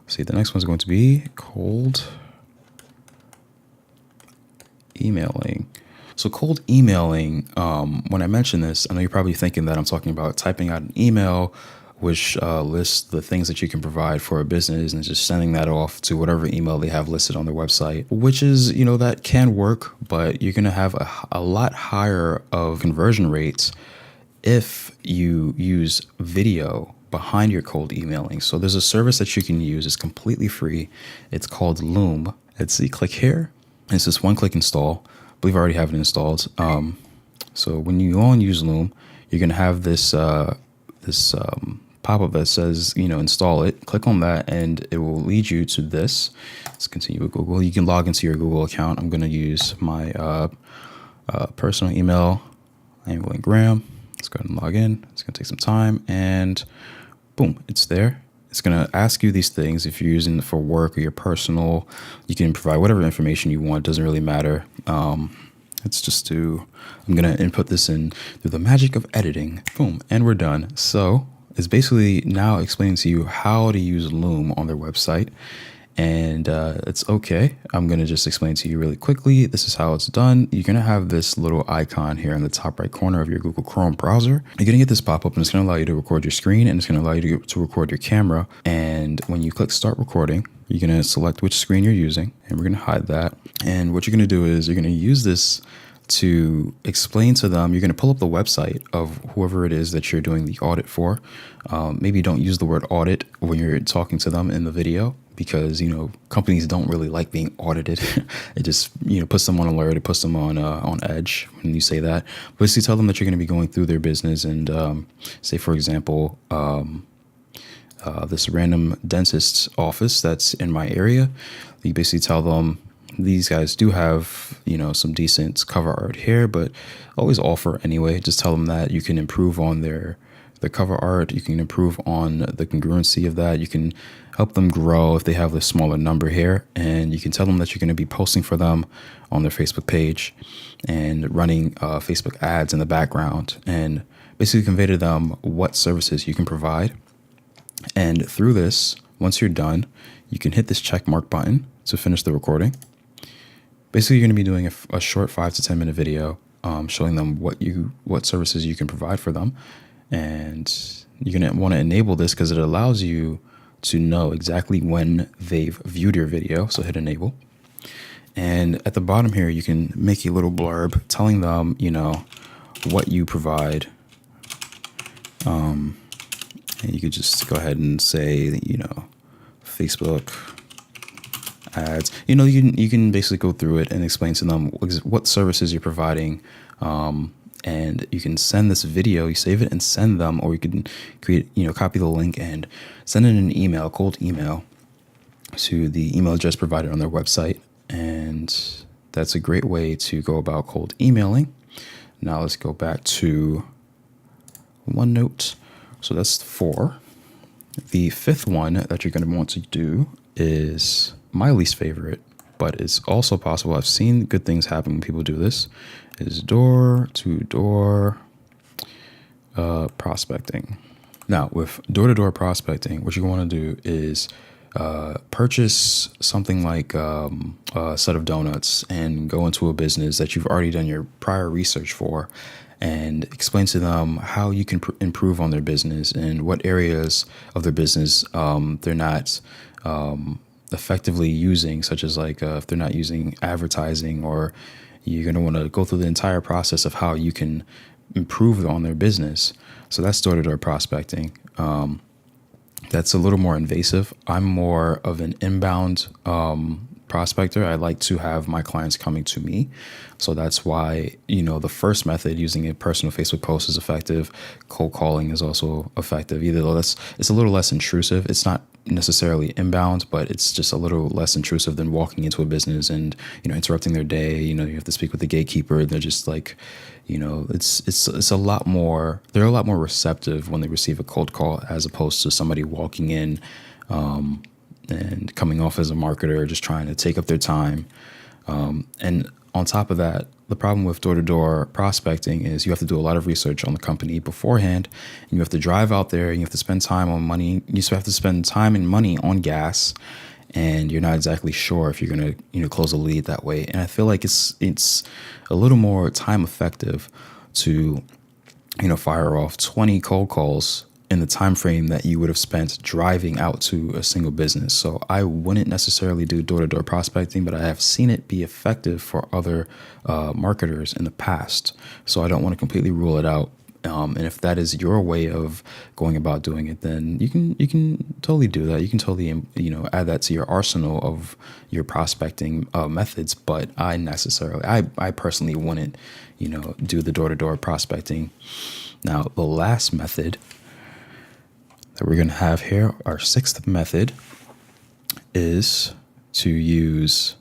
See, the next one's going to be cold emailing. So cold emailing, when I mention this, I know you're probably thinking that I'm talking about typing out an email which lists the things that you can provide for a business and just sending that off to whatever email they have listed on their website, which is, that can work, but you're going to have a lot higher of conversion rates if you use video behind your cold emailing. So there's a service that you can use. It's completely free. It's called Loom. Let's see, click here. It's just one click install. I believe I already have it installed. So when you go and use Loom, you're going to have this pop-up that says, install it. Click on that and it will lead you to this. Let's continue with Google. You can log into your Google account. I'm going to use my personal email, William Graham. Let's go ahead and log in. It's going to take some time and boom, it's there. It's going to ask you these things. If you're using it for work or your personal, you can provide whatever information you want. It doesn't really matter. It's just I'm going to input this in through the magic of editing. Boom. And we're done. So it's basically now explaining to you how to use Loom on their website. And it's okay. I'm going to just explain to you really quickly. This is how it's done. You're going to have this little icon here in the top right corner of your Google Chrome browser. You're going to get this pop-up and it's going to allow you to record your screen and it's going to allow you to record your camera. And when you click start recording, you're going to select which screen you're using and we're going to hide that. And what you're going to do is you're going to use this to explain to them. You're going to pull up the website of whoever it is that you're doing the audit for. Maybe don't use the word audit when you're talking to them in the video, because companies don't really like being audited. It just puts them on alert. It puts them on edge when you say that. Basically, tell them that you're going to be going through their business and say, for example, this random dentist's office that's in my area. You basically tell them, these guys do have, some decent cover art here, but always offer anyway. Just tell them that you can improve on their cover art. You can improve on the congruency of that. You can help them grow if they have a smaller number here. And you can tell them that you're going to be posting for them on their Facebook page and running Facebook ads in the background, and basically convey to them what services you can provide. And through this, once you're done, you can hit this check mark button to finish the recording. Basically, you're going to be doing a short 5 to 10 minute video showing them what services you can provide for them. And you're going to want to enable this because it allows you to know exactly when they've viewed your video. So hit enable. And at the bottom here, you can make a little blurb telling them, what you provide. And you could just go ahead and say, Facebook ads. You can basically go through it and explain to them what services you're providing. And you can send this video, you save it and send them, or you can create, copy the link and send it in an email, cold email, to the email address provided on their website. And that's a great way to go about cold emailing. Now let's go back to OneNote. So that's 4. The 5th one that you're going to want to do is my least favorite, but it's also possible. I've seen good things happen when people do this, is door-to-door prospecting. Now, with door-to-door prospecting, what you want to do is purchase something like a set of donuts and go into a business that you've already done your prior research for and explain to them how you can improve on their business and what areas of their business they're not effectively using, such as if they're not using advertising, or you're going to want to go through the entire process of how you can improve on their business. So that's door-to-door prospecting. That's a little more invasive. I'm more of an inbound prospector. I like to have my clients coming to me. So that's why, the first method, using a personal Facebook post, is effective. Cold calling is also effective, either though it's a little less intrusive. It's not necessarily inbound, but it's just a little less intrusive than walking into a business and, interrupting their day. You have to speak with the gatekeeper. They're just it's a lot more, they're a lot more receptive when they receive a cold call as opposed to somebody walking in, and coming off as a marketer, just trying to take up their time. And on top of that, the problem with door-to-door prospecting is you have to do a lot of research on the company beforehand, and you have to drive out there, and you have to spend time on money. You have to spend time and money on gas, and you're not exactly sure if you're going to, close a lead that way. And I feel like it's a little more time effective to, fire off 20 cold calls in the time frame that you would have spent driving out to a single business. So I wouldn't necessarily do door-to-door prospecting, but I have seen it be effective for other marketers in the past. So I don't want to completely rule it out. And if that is your way of going about doing it, then you can totally do that. You can totally add that to your arsenal of your prospecting methods. But I personally wouldn't do the door-to-door prospecting. Now the last method that we're going to have here, our sixth method, is to use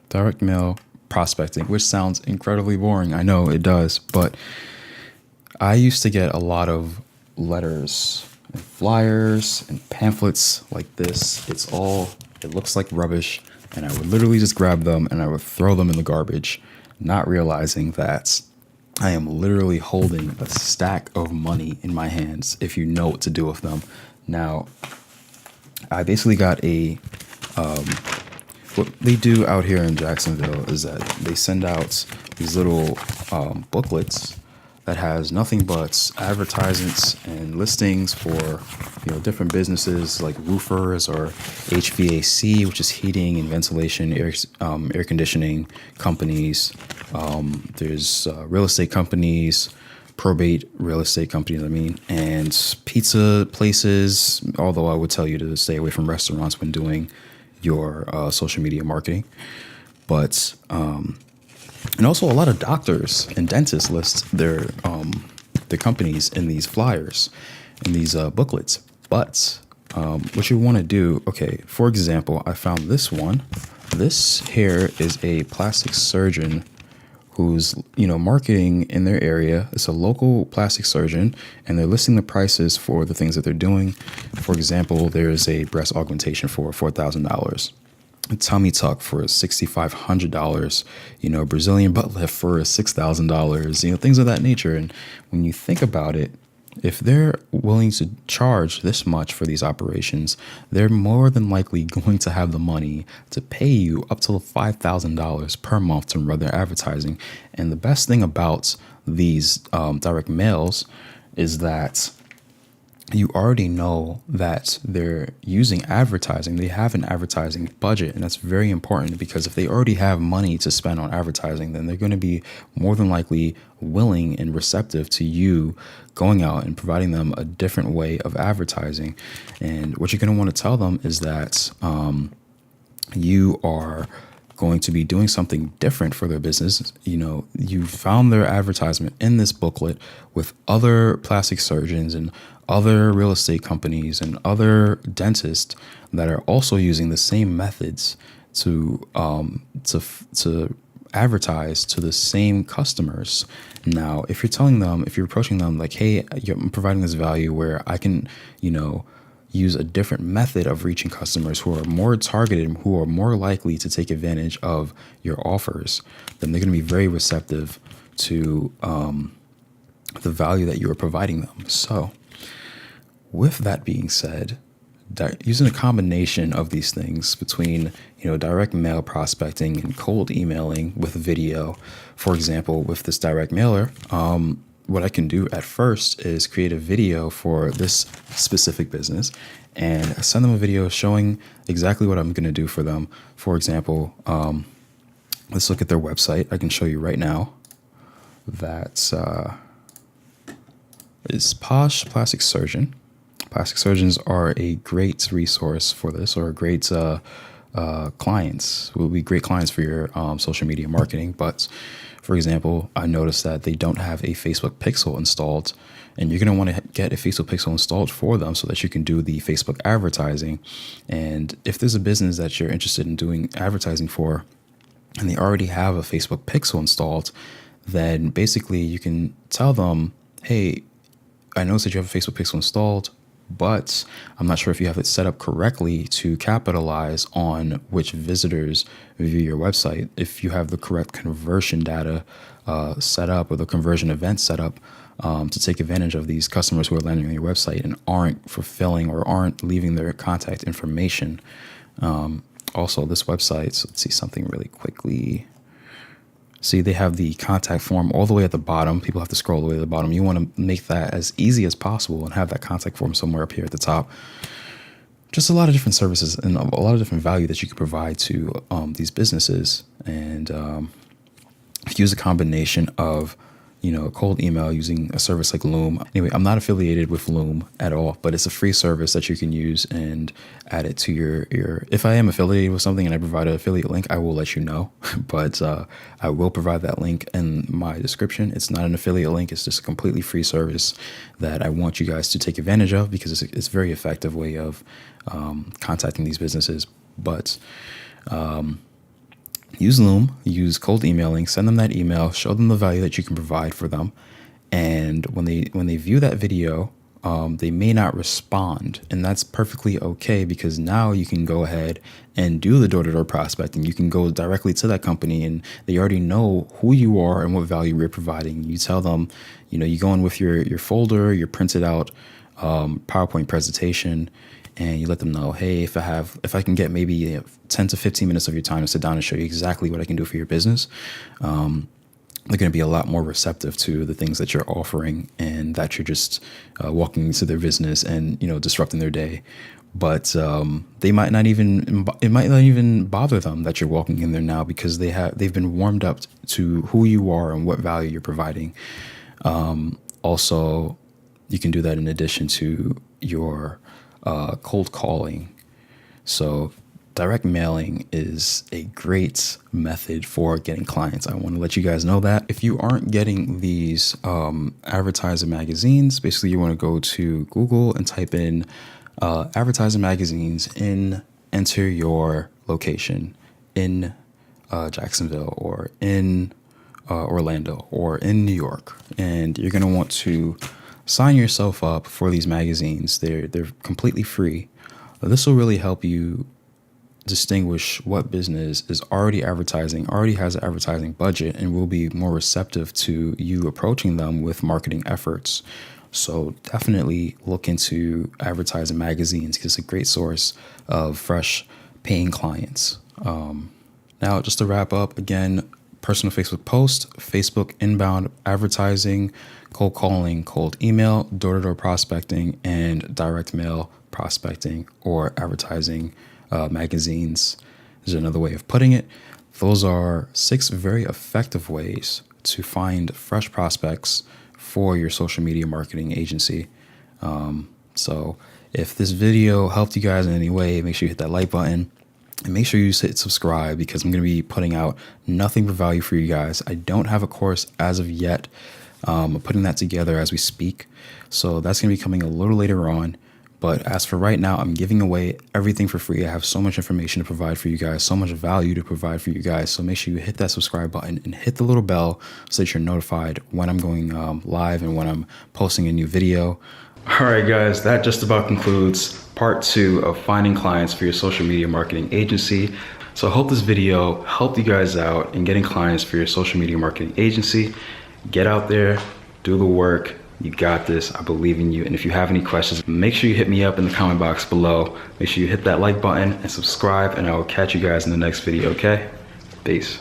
direct mail prospecting, which sounds incredibly boring. I know it does, but I used to get a lot of letters and flyers and pamphlets like this. It looks like rubbish, and I would literally just grab them and I would throw them in the garbage, not realizing that I am literally holding a stack of money in my hands if you know what to do with them. Now, I basically got what they do out here in Jacksonville is that they send out these little booklets that has nothing but advertisements and listings for different businesses like roofers or HVAC, which is heating and ventilation, air conditioning companies. There's real estate companies, probate real estate companies, and pizza places. Although I would tell you to stay away from restaurants when doing your social media marketing, but and also a lot of doctors and dentists list their companies in these flyers, in these booklets. But what you want to do, okay, for example, I found this one. This here is a plastic surgeon who's marketing in their area. It's a local plastic surgeon, and they're listing the prices for the things that they're doing. For example, there's a breast augmentation for $4,000, a tummy tuck for $6,500, Brazilian butt lift for $6,000, things of that nature. And when you think about it, if they're willing to charge this much for these operations, they're more than likely going to have the money to pay you up to $5,000 per month to run their advertising. And the best thing about these direct mails is that you already know that they're using advertising. They have an advertising budget, and that's very important, because if they already have money to spend on advertising, then they're going to be more than likely willing and receptive to you going out and providing them a different way of advertising. And what you're going to want to tell them is that you are going to be doing something different for their business. You found their advertisement in this booklet with other plastic surgeons and other real estate companies and other dentists that are also using the same methods to advertise to the same customers. Now, if you're approaching them like, hey, I'm providing this value where I can, use a different method of reaching customers who are more targeted, who are more likely to take advantage of your offers, then they're going to be very receptive to the value that you are providing them. So with that being said, using a combination of these things between, direct mail prospecting and cold emailing with video, for example, with this direct mailer, what I can do at first is create a video for this specific business and send them a video showing exactly what I'm going to do for them. For example, let's look at their website. I can show you right now that is Posh Plastic Surgeon. Plastic surgeons are a great resource for this, or a great clients, will be great clients for your social media marketing. But for example, I noticed that they don't have a Facebook pixel installed, and you're going to want to get a Facebook pixel installed for them so that you can do the Facebook advertising. And if there's a business that you're interested in doing advertising for, and they already have a Facebook pixel installed, then basically you can tell them, hey, I noticed that you have a Facebook pixel installed. but I'm not sure if you have it set up correctly to capitalize on which visitors view your website. If you have the correct conversion data set up, or the conversion event set up to take advantage of these customers who are landing on your website and aren't fulfilling or aren't leaving their contact information. Also, this website, so let's see something really quickly. See, they have the contact form all the way at the bottom. People have to scroll all the way to the bottom. You want to make that as easy as possible and have that contact form somewhere up here at the top. Just a lot of different services and a lot of different value that you can provide to these businesses. And if you use a combination of, cold email using a service like Loom. Anyway, I'm not affiliated with Loom at all, but it's a free service that you can use and add it to your if I am affiliated with something and I provide an affiliate link, I will let you know. But I will provide that link in my description. It's not an affiliate link. It's just a completely free service that I want you guys to take advantage of because it's a very effective way of contacting these businesses. But use Loom, use cold emailing, send them that email, show them the value that you can provide for them. And when they view that video, they may not respond. And that's perfectly okay, because now you can go ahead and do the door-to-door prospecting. You can go directly to that company and they already know who you are and what value you're providing. You tell them, you go in with your folder, your printed out PowerPoint presentation, and you let them know, hey, if I can get maybe 10 to 15 minutes of your time to sit down and show you exactly what I can do for your business, they're going to be a lot more receptive to the things that you're offering, and that you're just walking into their business and, disrupting their day. But it might not even bother them that you're walking in there now, because they've been warmed up to who you are and what value you're providing. Also, you can do that in addition to your cold calling. So direct mailing is a great method for getting clients. I want to let you guys know that. If you aren't getting these advertiser magazines, basically you want to go to Google and type in advertiser magazines, enter your location in Jacksonville, or in Orlando, or in New York, and you're going to want to sign yourself up for these magazines. They're completely free. This will really help you distinguish what business is already has an advertising budget, and will be more receptive to you approaching them with marketing efforts. So definitely look into advertising magazines, because it's a great source of fresh paying clients. Now, just to wrap up, again, personal Facebook post, Facebook inbound advertising, cold calling, cold email, door-to-door prospecting, and direct mail prospecting or advertising magazines is another way of putting it. Those are 6 very effective ways to find fresh prospects for your social media marketing agency. So if this video helped you guys in any way, make sure you hit that like button. And make sure you hit subscribe, because I'm going to be putting out nothing but value for you guys. I don't have a course as of yet. I'm putting that together as we speak. So that's going to be coming a little later on. But as for right now, I'm giving away everything for free. I have so much information to provide for you guys, so much value to provide for you guys. So make sure you hit that subscribe button and hit the little bell so that you're notified when I'm going live and when I'm posting a new video. All right, guys, that just about concludes part 2 of finding clients for your social media marketing agency. So I hope this video helped you guys out in getting clients for your social media marketing agency. Get out there, do the work. You got this. I believe in you. And if you have any questions, make sure you hit me up in the comment box below. Make sure you hit that like button and subscribe, and I will catch you guys in the next video, okay? Peace.